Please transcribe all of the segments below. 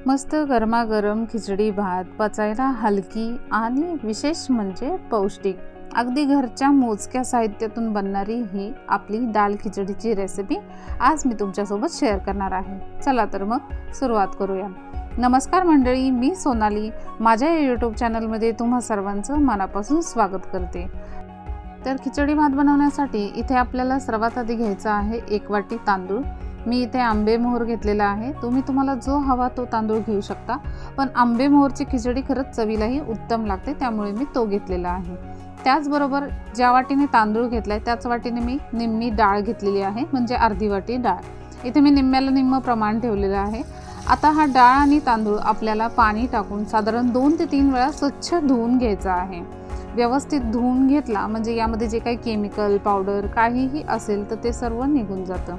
मस्त गरमागरम खिचडी भात, पचायला हलकी आणि विशेष म्हणजे पौष्टिक, अगदी घरच्या मोजक्या साहित्यातून बनणारी ही आपली डाळ खिचडीची रेसिपी आज मी तुमच्यासोबत शेअर करणार आहे। चला तर मग सुरुवात करूया। नमस्कार मंडळी, मी सोनाली माझ्या YouTube चॅनलमध्ये तुम्हा सर्वांचं मनापासून स्वागत करते। तर खिचडी भात बनवण्यासाठी इथे आपल्याला सर्वात आधी घ्यायचा आहे 1 वाटी तांदूळ। मी इथे आंबे मोहर घेतलेला आहे। तुम्हाला जो हवा तो तांदूळ घेऊ शकता, पण आंबे मोहरची खिचडी खरंच चवीलाही उत्तम लागते, त्यामुळे मी तो घेतलेला आहे। त्याचबरोबर ज्या वाटीने तांदूळ घेतलाय त्याच वाटीने मी निम्मी डाळ घेतलेली आहे, म्हणजे अर्धी वाटी डाळ। इथे मी निम्म्याला निम्म प्रमाण ठेवलेलं आहे। आता हा डाळ आणि तांदूळ आपल्याला पाणी टाकून साधारण 2 ते 3 वेळा स्वच्छ धुवून घ्यायचा आहे। व्यवस्थित धुवून घेतला म्हणजे यामध्ये जे काही केमिकल पावडर काहीही असेल तर ते सर्व निघून जातं।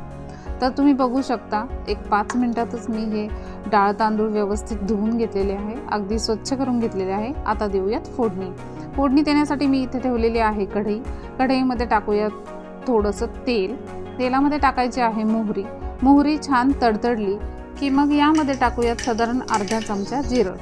तर तुम्ही बघू शकता 5 मिनिटातच मी हे डाळ तांदूळ व्यवस्थित धुवून घेतलेले आहे, अगदी स्वच्छ करून घेतलेले आहे। आता देऊयात फोडणी। फोडणी देण्यासाठी मी इथे ठेवलेली आहे कढई। कढईमध्ये टाकूयात थोडंसं तेल। तेलामध्ये टाकायची आहे मोहरी। मोहरी छान तडतडली की मग यामध्ये टाकूयात साधारण अर्धा चमचा जिरं।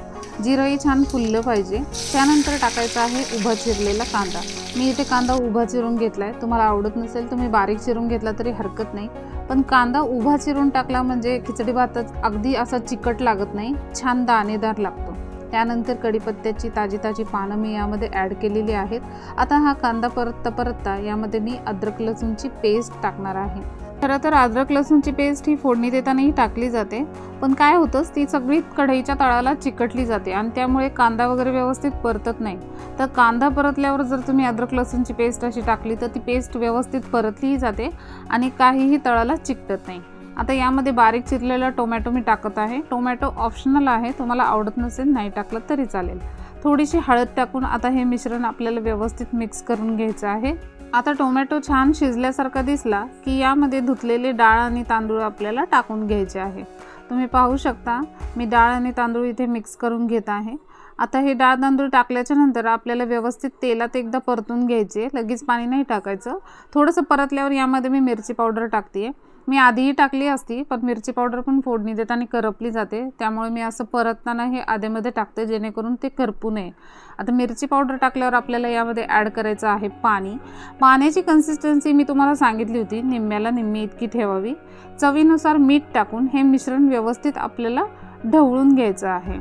जिरंही छान फुललं पाहिजे। त्यानंतर टाकायचा आहे उभा चिरलेला कांदा। मी इथे कांदा उभा चिरून घेतलाय। तुम्हाला आवडत नसेल तुम्ही बारीक चिरून घेतला तरी हरकत नाही, पण कांदा उभा चिरून टाकला म्हणजे खिचडी भात अगदी असा चिकट लागत नाही, छान दाणेदार लागतो। त्यानंतर कढीपत्त्याची ताजी पानं मी यामध्ये ॲड केलेली आहेत। आता हा कांदा परतता यामध्ये मी अद्रक लसूणची पेस्ट टाकणार आहे। खरं तर अद्रक लसूणची पेस्ट ही फोडणी देतानाही टाकली जाते, पण काय होतं ती सगळी कढईच्या तळाला चिकटली जाते आणि त्यामुळे कांदा वगैरे व्यवस्थित परतत नाही। तर कांदा परतल्यावर जर तुम्ही अद्रक लसूणची पेस्ट अशी टाकली तर ती पेस्ट व्यवस्थित परतलीही जाते आणि काहीही तळाला चिकटत नाही। आता यामध्ये बारीक चिरलेला टोमॅटो मी टाकत आहे। टोमॅटो ऑप्शनल आहे, तुम्हाला आवडत नसेल नाही टाकलं तरी चालेल। थोडीशी हळद टाकून आता हे मिश्रण आपल्याला व्यवस्थित मिक्स करून घ्यायचं आहे। आता टोमॅटो छान शिजल्यासारखा दिसला की यामध्ये धुतलेले डाळ आणि तांदूळ आपल्याला टाकून घ्यायचे आहे। तुम्ही पाहू शकता मी डाळ आणि तांदूळ इथे मिक्स करून घेत आहे। आता हे डाळ तांदूळ टाकल्याच्या नंतर आपल्याला व्यवस्थित तेलात एकदा परतून घ्यायचे, लगेच पाणी नाही टाकायचं। थोडंसं परतल्यावर यामध्ये मी मिरची पावडर टाकते। मी आधीही टाकली असती, पण मिरची पावडर पण फोडणी देताना करपली जाते, त्यामुळे मी असं परतताना हे आधेमध्ये टाकते जेणेकरून ते करपू नये। आता मिरची पावडर टाकल्यावर आपल्याला यामध्ये ॲड करायचं आहे पाणी। पाण्याची कन्सिस्टन्सी मी तुम्हाला सांगितली होती, निम्म्याला निम्मी इतकी ठेवावी। चवीनुसार मीठ टाकून हे मिश्रण व्यवस्थित आपल्याला ढवळून घ्यायचं आहे।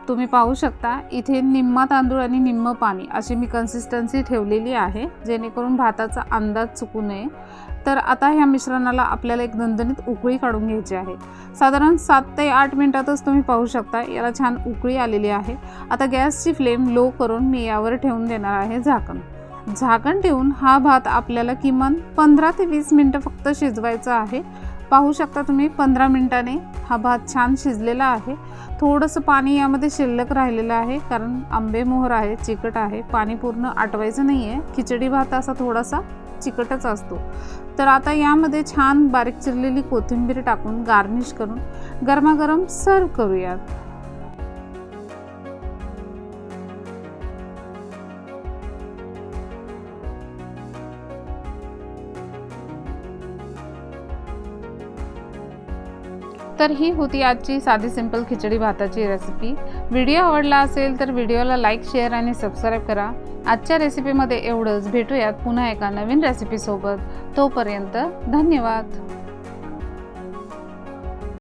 तुम्ही पाहू शकता इथे निम्मा तांदूळ आणि निम्म पाणी अशी मी कन्सिस्टन्सी ठेवलेली आहे, जेणेकरून भाताचा अंदाज चुकू नये। तर आता ह्या मिश्रणाला आपल्याला एक दणदणीत उकळी काढून घ्यायची आहे। साधारण 7 ते 8 मिनिटातच तुम्ही पाहू शकता याला छान उकळी आलेली आहे। आता गॅसची फ्लेम लो करून मी यावर ठेवून देणार आहे झाकण। झाकण ठेवून हा भात आपल्याला किमान 15 ते 20 मिनिटं फक्त शिजवायचा आहे। पाहू शकता तुम्ही 15 मिनिटांनी हा भात छान शिजलेला आहे। थोडंसं पाणी यामध्ये शिल्लक राहिलेलं आहे, कारण आंबे मोहर आहे, चिकट आहे, पाणी पूर्ण आटवायचं नाही आहे। खिचडी भात असा थोडासा चिकटच असतो। तर आता यामध्ये छान बारीक चिरलेली कोथिंबीर टाकून गार्निश करून गरमागरम सर्व करूयात। तर ही होती आजची साधी सिंपल खिचडी भाताची रेसिपी। व्हिडिओ आवडला असेल तर व्हिडिओला लाईक, शेअर आणि सबस्क्राईब करा। आजच्या रेसिपीमध्ये एवढंच। भेटूयात पुन्हा एका नवीन रेसिपीसोबत। तोपर्यंत धन्यवाद।